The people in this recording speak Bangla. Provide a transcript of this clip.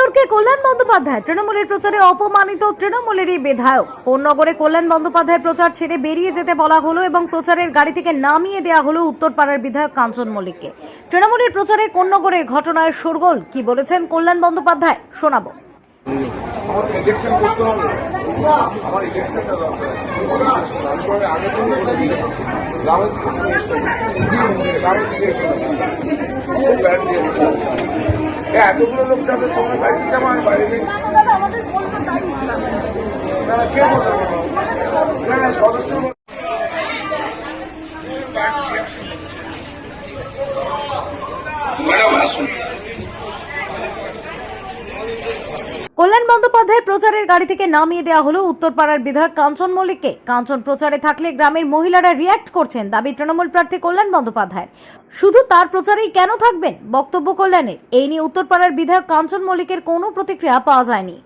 বিতর্কে কল্যাণ বন্দ্যোপাধ্যায় তৃণমূলের প্রচারে অপমানিত তৃণমূলেরই বিধায়ক। কোন্নগরে কল্যাণ বন্দ্যোপাধ্যায়ের প্রচার ছেড়ে বেরিয়ে যেতে বলা হলো এবং প্রচারের গাড়ি থেকে নামিয়ে দেওয়া হলো উত্তরপাড়ার বিধায়ক কাঞ্চন মল্লিককে। তৃণমূলের প্রচারে কোন্নগরের ঘটনায় শোরগোল। কি বলেছেন কল্যাণ বন্দ্যোপাধ্যায় শোনাবো। এতগুলো লোক যাবে তোমার বাড়িতে যাবো আর বাইরে কে বলবো সদস্য কল্যাণ বন্দ্যোপাধ্যায়ের প্রচারের গাড়ি থেকে নামিয়ে দেওয়া হলো উত্তরপাড়ার বিধায়ক কাঞ্চন মল্লিককে। কাঞ্চন প্রচারে থাকলে গ্রামের মহিলারা রিয়্যাক্ট করছেন, দাবি তৃণমূল প্রার্থী কল্যাণ বন্দ্যোপাধ্যায়ের। শুধু তার প্রচারেই কেন থাকবেন, বক্তব্য কল্যাণের। এই নিয়ে উত্তরপাড়ার বিধায়ক কাঞ্চন মল্লিকের কোনো প্রতিক্রিয়া পাওয়া যায়নি।